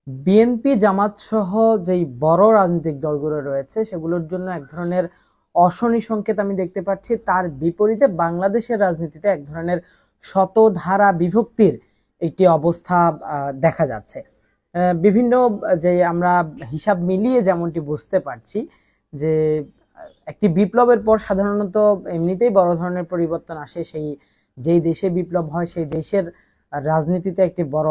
BNP জামাত সহ যেই বড় রাজনৈতিক দলগুলো রয়েছে সেগুলোর জন্য এক ধরনের অশনি সংকেত আমি দেখতে পাচ্ছি। তার বিপরীতে বাংলাদেশের রাজনীতিতে এক ধরনের শতধারা বিভক্তির একটি অবস্থা দেখা যাচ্ছে। বিভিন্ন যে আমরা হিসাব মিলিয়ে যেমনটি বুঝতে পারছি যে একটি বিপ্লবের পর সাধারণত এমনিতেই বড় ধরনের পরিবর্তন আসে। যেই দেশে বিপ্লব হয় সেই দেশের রাজনীতিতে একটি বড়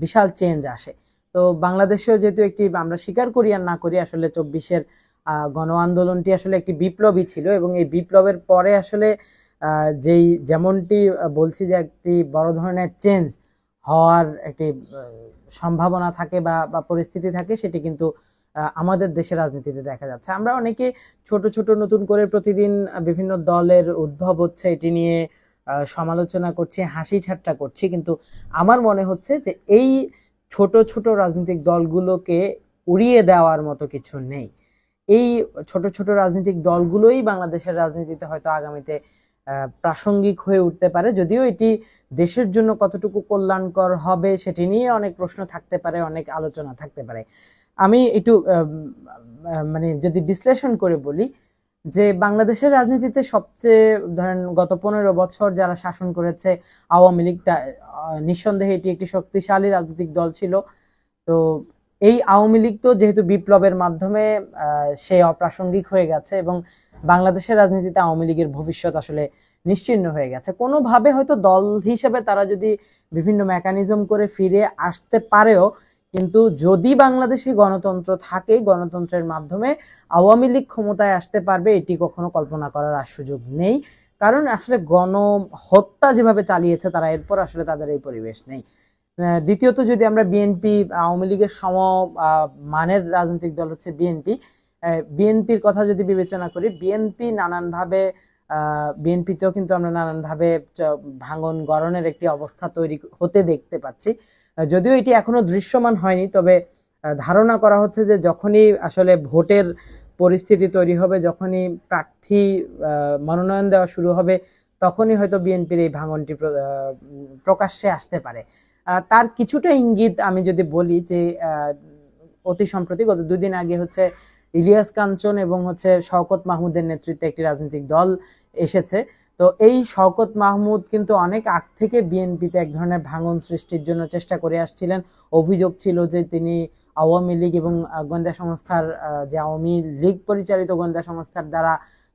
বিশাল চেঞ্জ আসে। তো বাংলাদেশেও যেহেতু একটি, আমরা স্বীকার করি আর না করি, আসলে 24-এর গণ আন্দোলনটি আসলে একটি বিপ্লবই ছিল এবং এই বিপ্লবের পরে আসলে যেমনটি বলছি যে একটি বড় ধরনের চেঞ্জ হওয়ার একটি সম্ভাবনা থাকে বা পরিস্থিতি থাকে, সেটি কিন্তু আমাদের দেশের রাজনীতিতে দেখা যাচ্ছে। আমরা অনেকে ছোট ছোট নতুন করে প্রতিদিন বিভিন্ন দলের উদ্ভব হচ্ছে এটি নিয়ে সমালোচনা করছি, হাসি ঠাট্টা করছি, কিন্তু আমার মনে হচ্ছে যে এই ছোট ছোট রাজনৈতিক দলগুলোকে উড়িয়ে দেওয়ার মতো কিছু নেই। এই ছোট ছোট রাজনৈতিক দলগুলোই বাংলাদেশের রাজনীতিতে হয়তো আগামীতে প্রাসঙ্গিক হয়ে উঠতে পারে, যদিও এটি দেশের জন্য কতটুকু কল্যাণকর হবে সেটি নিয়ে অনেক প্রশ্ন থাকতে পারে, অনেক আলোচনা থাকতে পারে। আমি একটু মানে যদি বিশ্লেষণ করে বলি যে বাংলাদেশের রাজনীতিতে সবচেয়ে ধরেন গত 15 বছর যারা শাসন করেছে আওয়ামী লীগটা নিঃসন্দেহে এটি একটি শক্তিশালী রাজনৈতিক দল ছিল। তো এই আওয়ামী লীগ তো যেহেতু বিপ্লবের মাধ্যমে সে অপ্রাসঙ্গিক হয়ে গেছে এবং বাংলাদেশের রাজনীতিতে আওয়ামী লীগের ভবিষ্যৎ আসলে নিশ্চিহ্ন হয়ে গেছে। কোনোভাবে হয়তো দল হিসেবে তারা যদি বিভিন্ন মেকানিজম করে ফিরে আসতে পারেও, কিন্তু যদি বাংলাদেশে গণতন্ত্র থাকে, গণতন্ত্রের মাধ্যমে আওয়ামী লীগ ক্ষমতায় আসতে পারবে এটি কখনো কল্পনা করার আর সুযোগ নেই। কারণ আসলে গণহত্যা যেভাবে চালিয়েছে তারা, এরপর আসলে তাদের এই পরিবেশ নেই। দ্বিতীয়ত যদি আমরা বিএনপি আওয়ামী লীগের মানের রাজনৈতিক দল হচ্ছে বিএনপি, বিএনপির কথা যদি বিবেচনা করি, বিএনপিতেও কিন্তু আমরা নানানভাবে ভাঙন গড়নের একটি অবস্থা তৈরি হতে দেখতে পাচ্ছি। যদিও এটি এখনো দৃশ্যমান হয়নি, তবে ধারণা করা হচ্ছে যে যখনই আসলে ভোটের পরিস্থিতি তৈরি হবে, যখনই প্রার্থী মনোনয়ন দেওয়া শুরু হবে, তখনই হয়তো বিএনপির এই ভাঙনটি প্রকাশ্যে আসতে পারে। তার কিছুটা ইঙ্গিত আমি যদি বলি যে অতি সম্প্রতি গত 2 দিন আগে হচ্ছে ইলিয়াস কাঞ্চন এবং হচ্ছে শওকত মাহমুদের নেতৃত্বে একটি রাজনৈতিক দল এসেছে। তো এই শওকত মাহমুদ কিন্তু অনেক আগ থেকে বিএনপিতে এক ধরনের ভাঙন সৃষ্টির জন্য চেষ্টা করে আসছিলেন। অভিযোগ ছিল যে তিনি আওয়ামী লীগ এবং গোয়েন্দা সংস্থার, যে আওয়ামী লীগ পরিচালিত গোয়েন্দা সংস্থার দ্বারা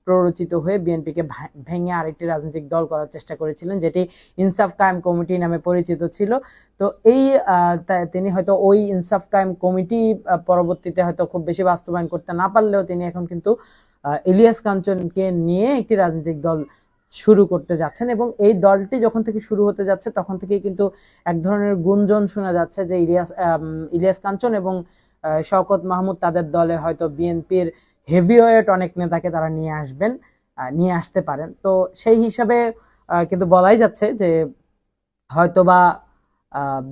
প্ররোচিত হয়ে বিএনপিকে ভেঙে আরেকটি রাজনৈতিক দল করার চেষ্টা করেছিলেন, যেটি ইনসাফ কায়েম কমিটি নামে পরিচিত ছিল। তো তিনি হয়তো ওই ইনসাফ কায়েম কমিটি পরবর্তীতে হয়তো খুব বেশি বাস্তবায়ন করতে না পারলেও তিনি এখন কিন্তু ইলিয়াস কাঞ্চনকে নিয়ে একটি রাজনৈতিক দল শুরু করতে যাচ্ছেন এবং এই দলটি যখন থেকে শুরু হতে যাচ্ছে তখন থেকেই কিন্তু এক ধরনের গুঞ্জন শোনা যাচ্ছে যে ইলিয়াস কাঞ্চন এবং শওকত মাহমুদ তাদের দলে হয়তো বিএনপির হেভিওয়েট অনেক নেতাকে তারা নিয়ে আসতে পারেন। তো সেই হিসাবে কিন্তু বলাই যাচ্ছে যে হয়তোবা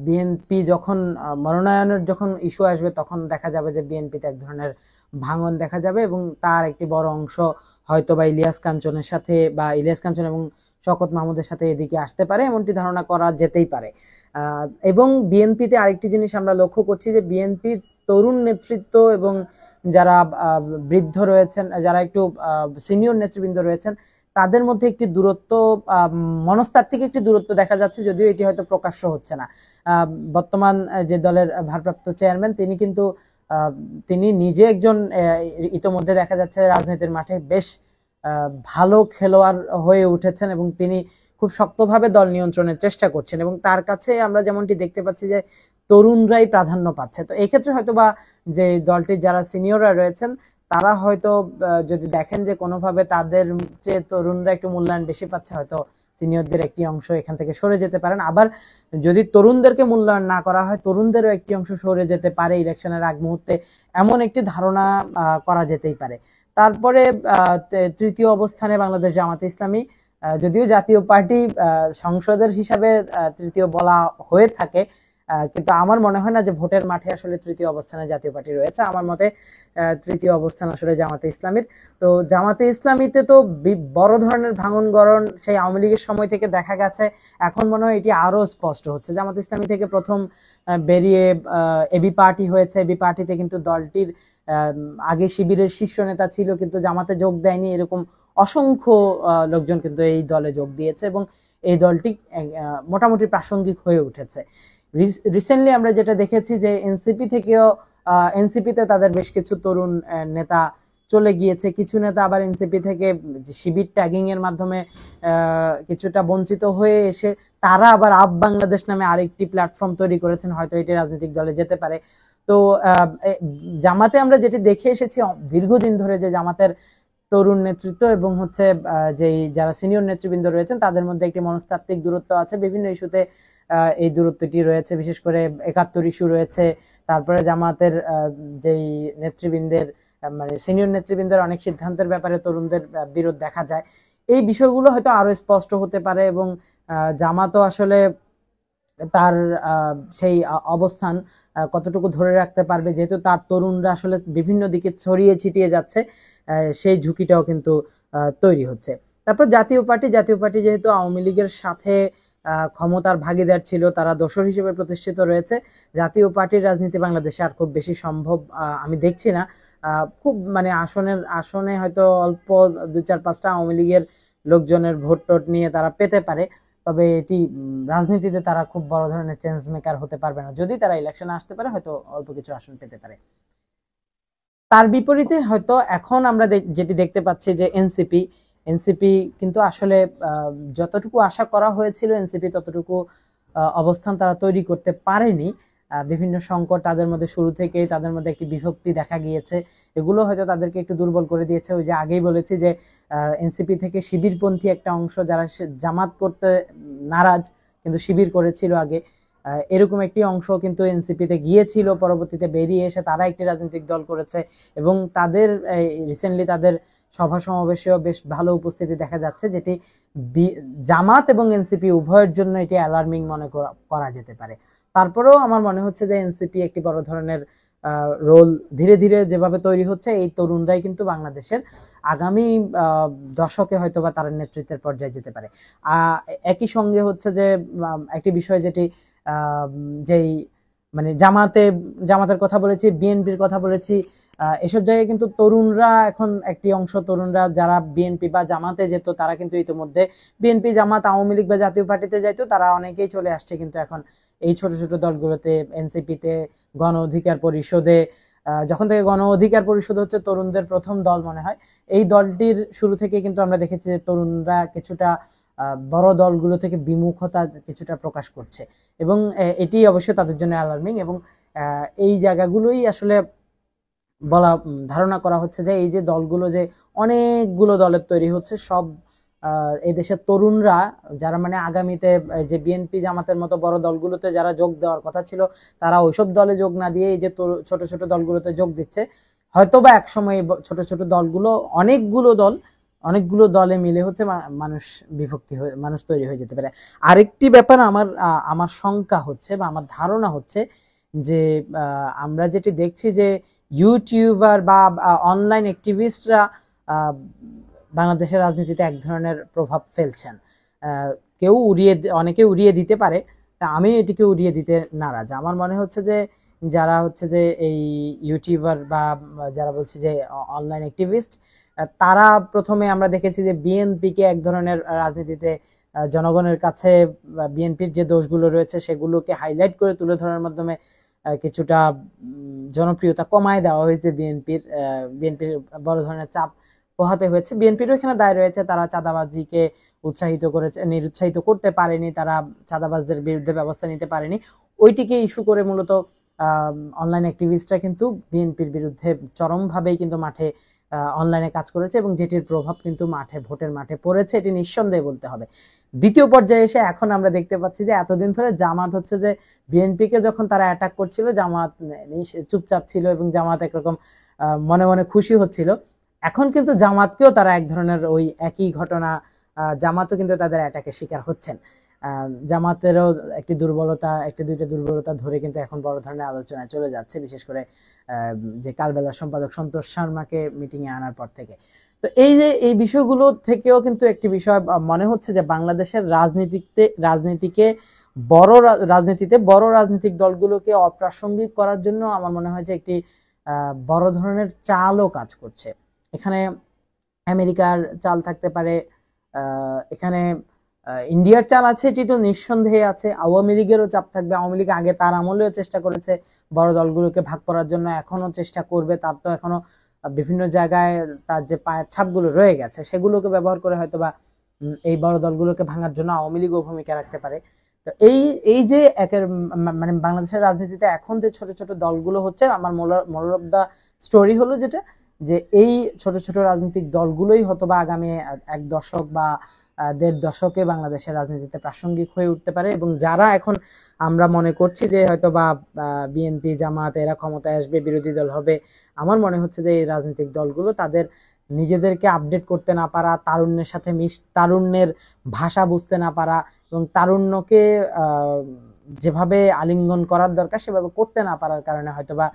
বিএনপি যখন মনোনয়নের যখন ইস্যু আসবে তখন দেখা যাবে যে বিএনপিতে এক ধরনের ভাঙন দেখা যাবে এবং তার একটি বড় অংশ হয়তোবা ইলিয়াস কাঞ্চন এবং শওকত মাহমুদের সাথে এদিকে আসতে পারে, এমনটি ধারণা করা যেতেই পারে। এবং বিএনপিতে আরেকটি জিনিস আমরা লক্ষ্য করছি যে বিএনপির তরুণ নেতৃত্ব এবং যারা বৃদ্ধ রয়েছেন, যারা একটু সিনিয়র নেতৃবৃন্দ রয়েছেন, তাদের মধ্যে একটি দূরত্ব, মনস্তাত্ত্বিক একটি দূরত্ব দেখা যাচ্ছে, যদিও এটি হয়তো প্রকাশ্য হচ্ছে না। বর্তমান যে দলের ভারপ্রাপ্ত চেয়ারম্যান তিনি নিজে একজন ইতোমধ্যে দেখা যাচ্ছে রাজনীতির মাঠে বেশ ভালো খেলোয়াড় হয়ে উঠেছেন এবং তিনি খুব শক্তভাবে দল নিয়ন্ত্রণের চেষ্টা করছেন এবং তার কাছে আমরা যেমনটি দেখতে পাচ্ছি যে তরুণরাই প্রাধান্য পাচ্ছে। তো এই ক্ষেত্রে হয়তোবা যে দলটির যারা সিনিয়ররা রয়েছেন তারা হয়তো যদি দেখেন যে কোনোভাবে তাদের চেয়ে তরুণরা একটু মূল্যায়ন বেশি পাচ্ছে, হয়তো সিনিয়রদের একটি অংশ এখান থেকে সরে যেতে পারেন। আবার যদি তরুণদেরকে মূল্যায়ন না করা হয়, তরুণদেরও একটি অংশ সরে যেতে পারে ইলেকশনের আগ মুহূর্তে, এমন একটি ধারণা করা যেতেই পারে। তারপরে তৃতীয় অবস্থানে বাংলাদেশ জামাতে ইসলামী, যদিও জাতীয় পার্টি সংসদের হিসাবে তৃতীয় বলা হয়ে থাকে, কিন্তু আমার মনে হয় না যে ভোটের মাঠে আসলে তৃতীয় অবস্থানে জাতীয় পার্টি রয়েছে। আমার মতে তৃতীয় অবস্থান আসলে জামাতে ইসলামীর। তো জামাতে ইসলামীতে তো বড় ধরনের ভাঙন গড়ন সেই আওয়ামী লীগের সময় থেকে দেখা গেছে, এখন মনে হয় এটি আরো স্পষ্ট হচ্ছে। জামাতে ইসলামী থেকে প্রথম বেরিয়ে এবি পার্টি হয়েছে। এবি পার্টিতে কিন্তু দলটির আগে শিবিরের শীর্ষ নেতা ছিল কিন্তু জামাতে যোগ দেয়নি, এরকম অসংখ্য লোকজন কিন্তু এই দলে যোগ দিয়েছে এবং এই দলটি মোটামুটি প্রাসঙ্গিক হয়ে উঠেছে। রিসেন্টলি আমরা যেটা দেখেছি যে এনসিপি থেকেও এনসিপিতে তাদের বেশ কিছু তরুণ নেতা চলে গিয়েছে, কিছু নেতা আবার এনসিপি থেকে শিবির ট্যাগিং এর মাধ্যমে কিছুটা বঞ্চিত হয়ে এসে তারা আবার আপ বাংলাদেশ নামে আরেকটি প্ল্যাটফর্ম তৈরি করেছেন, হয়তো এটি রাজনৈতিক দলে যেতে পারে। তো জামাতে আমরা যেটি দেখে এসেছি দীর্ঘদিন ধরে যে জামাতের তরুণ নেতৃত্ব এবং হচ্ছে যারা সিনিয়র নেতৃবৃন্দ রয়েছেন তাদের মধ্যে একটি মনস্তাত্ত্বিক দূরত্ব আছে, বিভিন্ন ইস্যুতে এই দূরত্বটি রয়েছে, বিশেষ করে ৭১ ইস্যু রয়েছে। তারপরে জামাতের যেই নেতৃবৃন্দের মানে সিনিয়র নেতৃবৃন্দের অনেক সিদ্ধান্তের ব্যাপারে তরুণদের বিরোধ দেখা যায়। এই বিষয়গুলো হয়তো আরো স্পষ্ট হতে পারে এবং জামাতও আসলে তার সেই অবস্থান কতটুকু ধরে রাখতে পারবে, যেহেতু তার তরুণরা আসলে বিভিন্ন দিকে ছড়িয়ে ছিটিয়ে যাচ্ছে, সেই ঝুঁকিটাও কিন্তু তৈরি হচ্ছে। তারপর জাতীয় পার্টি যেহেতু আওয়ামী লীগের সাথে ক্ষমতার ভাগিদার ছিল, তারা দোসর হিসেবে প্রতিষ্ঠিত রয়েছে। জাতীয় পার্টির রাজনীতি বাংলাদেশে আর খুব বেশি সম্ভব আমি দেখছি না। খুব মানে আসনে হয়তো অল্প ২-৪-৫টা আওয়ামী লীগের লোকজনের ভোট টোট নিয়ে তারা পেতে পারে, তবে এটি রাজনীতিতে তারা খুব বড় ধরনের চেঞ্জ মেকার হতে পারবে না। যদি তারা ইলেকশনে আসতে পারে হয়তো অল্প কিছু আসন পেতে পারে। তার বিপরীতে হয়তো এখন আমরা যেটি দেখতে পাচ্ছি যে এনসিপি কিন্তু আসলে যতটুকু আশা করা হয়েছিল এনসিপি ততটুকু অবস্থান তারা তৈরি করতে পারেনি। বিভিন্ন সংকট তাদের মধ্যে শুরু থেকেই, তাদের মধ্যে একটি বিভক্তি দেখা গিয়েছে, এগুলো হয়তো তাদেরকে একটু দুর্বল করে দিয়েছে। ওই যে আগেই বলেছি যে এনসিপি থেকে শিবিরপন্থী একটা অংশ যারা জামাত করতে নারাজ কিন্তু শিবির করেছিল আগে, এরকম একটি অংশ কিন্তু এনসিপিতে গিয়েছিল, পরবর্তীতে বেরিয়ে এসে তারা একটি রাজনৈতিক দল করেছে এবং তাদের রিসেন্টলি তাদের সভা সমাবেশেও বেশ ভালো উপস্থিতি দেখা যাচ্ছে, যেটি জামাত এবং এনসিপি উভয়ের জন্য এটি অ্যালার্মিং মনে করা যেতে পারে। তারপরেও আমার মনে হচ্ছে যে এনসিপি একটি বড় ধরনের রোল ধীরে ধীরে যেভাবে তৈরি হচ্ছে, এই তরুণরাই কিন্তু বাংলাদেশের আগামী দশকে হয়তো বা তার নেতৃত্বের পর্যায়ে যেতে পারে। একই সঙ্গে হচ্ছে যে একটি বিষয় যেটি যেই মানে জামাতের কথা বলেছি, বিএনপির কথা বলেছি, এসব জায়গায় কিন্তু তরুণরা এখন একটি অংশ তরুণরা যারা বিএনপি বা জামাতে যেত তারা কিন্তু ইতিমধ্যে বিএনপি, জামাত, আওয়ামী লীগ বা জাতীয় পার্টিতে যাইতো, তারা অনেকেই চলে আসছে কিন্তু এখন এই ছোট ছোট দলগুলোতে, এনসিপিতে, গণ অধিকার পরিষদে। যখন থেকে গণ অধিকার পরিষদ হচ্ছে তরুণদের প্রথম দল মনে হয়, এই দলটির শুরু থেকে কিন্তু আমরা দেখেছি যে তরুণরা কিছুটা বড় দলগুলো থেকে বিমুখতা কিছুটা প্রকাশ করছে এবং এটি অবশ্যই তাদের জন্য অ্যালার্মিং। এবং এই জায়গাগুলোই আসলে ধারণা করা হচ্ছে যে এই যে দলগুলো, যে অনেকগুলো দলের তৈরি হচ্ছে, সব এই দেশের তরুণরা যারা মানে আগামীতে যে বিএনপি জামাতের মতো বড় দলগুলোতে যারা যোগ দেওয়ার কথা ছিল তারা ওইসব দলে যোগ না দিয়ে এই যে ছোট ছোট দলগুলোতে যোগ দিচ্ছে, হয়তোবা একসময় ছোট ছোট দলগুলো অনেকগুলো দলে মিলে হচ্ছে মানুষ বিভক্তি হয়ে মানুষ তৈরি হয়ে যেতে পারে। আরেকটি ব্যাপার আমার শঙ্কা হচ্ছে বা আমার ধারণা হচ্ছে যে আমরা যেটি দেখছি যে ইউটিউবার বা অনলাইন অ্যাক্টিভিস্টরা বাংলাদেশের রাজনীতিতে এক ধরনের প্রভাব ফেলছেন। অনেকে উড়িয়ে দিতে পারে, আমি এটিকে উড়িয়ে দিতে নারাজ। আমার মনে হচ্ছে যে যারা হচ্ছে যে এই ইউটিউবার বা যারা বলছে যে অনলাইন অ্যাক্টিভিস্ট, তারা প্রথমে আমরা দেখেছি যে বিএনপিকে এক ধরনের রাজনীতিতে জনগণের কাছে বিএনপির যে দোষগুলো রয়েছে সেগুলোকে হাইলাইট করে তুলে ধরার মাধ্যমে কিছুটা জনপ্রিয়তা কমায় দেওয়া হয়েছে। বিএনপির বড় ধরনের চাপ পোহাতে হয়েছে। বিএনপিরও এখানে দায় রয়েছে, তারা চাঁদাবাজিকে নিরুৎসাহিত করতে পারেনি, তারা চাঁদাবাজদের বিরুদ্ধে ব্যবস্থা নিতে পারেনি, ওইটিকে ইস্যু করে মূলত অনলাইন অ্যাক্টিভিস্টরা কিন্তু বিএনপির বিরুদ্ধে চরমভাবেই কিন্তু মাঠে অনলাইনে কাজ করেছে এবং যেটির প্রভাব কিন্তু ভোটের মাঠে পড়েছে, এটি নিঃসন্দেহে বলতে হবে। দ্বিতীয় পর্যায়ে এসে এখন আমরা দেখতে পাচ্ছি যে এতদিন ধরে জামাত হচ্ছে যে বিএনপিকে যখন তারা অ্যাটাক করছিল জামাত চুপচাপ ছিল এবং জামাত একরকম মনে মনে খুশি হচ্ছিল। এখন কিন্তু জামাতকেও তারা এক ধরনের ওই একই ঘটনা, জামাতও কিন্তু তাদের অ্যাটাকের শিকার হচ্ছেন। জামাতেরও একটি দুর্বলতা, একটি দুইটা দুর্বলতা ধরে কিন্তু এখন বড় ধরনের আলোচনায় চলে যাচ্ছে, বিশেষ করে যে কালবেলার সম্পাদক সন্তোষ শর্মাকে মিটিং এ আনার পর থেকে। তো এই যে এই বিষয়গুলো থেকেও কিন্তু একটি বিষয় মনে হচ্ছে যে বাংলাদেশের রাজনীতিতে বড় রাজনৈতিক দলগুলোকে অপ্রাসঙ্গিক করার জন্য আমার মনে হয় যে একটি বড় ধরনের চালও কাজ করছে। এখানে আমেরিকার চাল থাকতে পারে, এখানে ইন্ডিয়ার চাল আছে, এটি তো নিঃসন্দেহে আছে। আওয়ামী লীগেরও চাপ থাকবে। আওয়ামী লীগ আগে তার আমলেও চেষ্টা করেছে বড় দলগুলোকে ভাগ করার জন্য, এখনো চেষ্টা করবে। তার তো এখনো বিভিন্ন জায়গায় তার যে পায়ের ছাপগুলো রয়ে গেছে সেগুলোকে ব্যবহার করে হয়তোবা এই বড় দলগুলোকে ভাঙার জন্য আওয়ামী লীগও ভূমিকা রাখতে পারে। তো এই যে মানে বাংলাদেশের রাজনীতিতে এখন যে ছোট ছোট দলগুলো হচ্ছে, আমার মোরাল অফ দা স্টোরি হলো যেটা, যে এই ছোট ছোট রাজনৈতিক দলগুলোই হয়তোবা আগামী 1 দশক বা 1.5 দশকে বাংলাদেশের রাজনীতিতে প্রাসঙ্গিক হয়ে উঠতে পারে। এবং যারা এখন আমরা মনে করছি যে হয়তোবা বিএনপি, জামাত এরা ক্ষমতায় আসবে, বিরোধী দল হবে, আমার মনে হচ্ছে যে এই রাজনৈতিক দলগুলো তাদের নিজেদেরকে আপডেট করতে না পারা, তারুণ্যের সাথে তারুণ্যের ভাষা বুঝতে না পারা এবং তারুণ্যকে যেভাবে আলিঙ্গন করার দরকার সেভাবে করতে না পারার কারণে হয়তোবা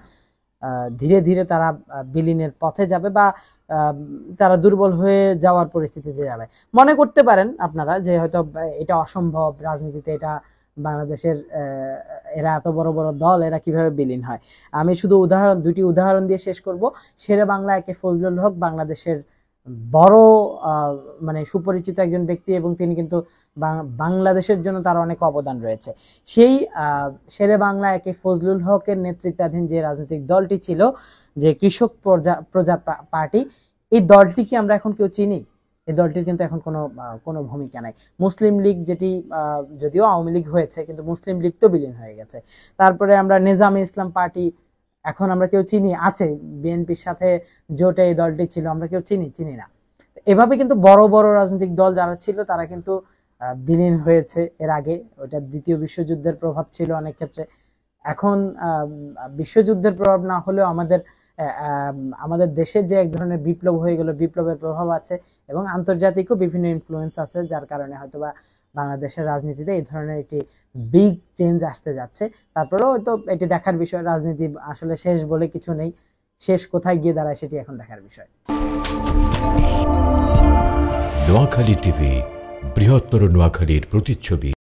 ধীরে ধীরে তারা বিলীনের পথে যাবে বা তারা দুর্বল হয়ে যাওয়ার পরিস্থিতিতে যাবে। মনে করতে পারেন আপনারা যে হয়তো এটা অসম্ভব, রাজনীতিতে এটা বাংলাদেশের এরা এত বড় বড় দল, এরা কিভাবে বিলীন হয়। আমি শুধু দুটি উদাহরণ দিয়ে শেষ করব। শেরে বাংলা একে ফজলুল হক বাংলাদেশের বড় মানে সুপরিচিত একজন ব্যক্তি এবং তিনি কিন্তু বাংলাদেশের জন্য তার অনেক অবদান রয়েছে। সেই শেরে বাংলা একে ফজলুল হকের নেতৃত্বাধীন যে রাজনৈতিক দলটি ছিল, যে কৃষক প্রজা পার্টি, এই দলটি কি আমরা এখন কেউ চিনি? এই দলটির কিন্তু এখন কোনো ভূমিকা নাই। মুসলিম লীগ, যেটি যদিও আওয়ামী লীগ হয়েছে কিন্তু মুসলিম লীগ তো বিলীন হয়ে গেছে। তারপরে আমরা নিজামে ইসলাম পার্টি, এখন আমরা কেউ চিনি? আছে, বিএনপির সাথে জোটে এই দলটি ছিল, আমরা কেউ চিনি না। এভাবে কিন্তু বড় বড় রাজনৈতিক দল যারা ছিল তারা কিন্তু বিলীন হয়েছে এর আগে। ওটা দ্বিতীয় বিশ্বযুদ্ধের প্রভাব ছিল অনেক ক্ষেত্রে। এখন বিশ্বযুদ্ধের প্রভাব না হলেও আমাদের দেশের যে এক ধরনের বিপ্লব হয়ে গেল, বিপ্লবের প্রভাব আছে এবং আন্তর্জাতিকও বিভিন্ন ইনফ্লুয়েন্স আছে, যার কারণে হয়তোবা বাংলাদেশের রাজনীতিতে এই ধরনের একটি বিগ চেঞ্জ আসতে যাচ্ছে। তারপরেও হয়তো এটি দেখার বিষয়, রাজনীতি আসলে শেষ বলে কিছু নেই, শেষ কোথায় গিয়ে দাঁড়ায় সেটি এখন দেখার বিষয়। নোয়াখালী টিভি, বৃহত্তর নোয়াখালীর প্রতিচ্ছবি।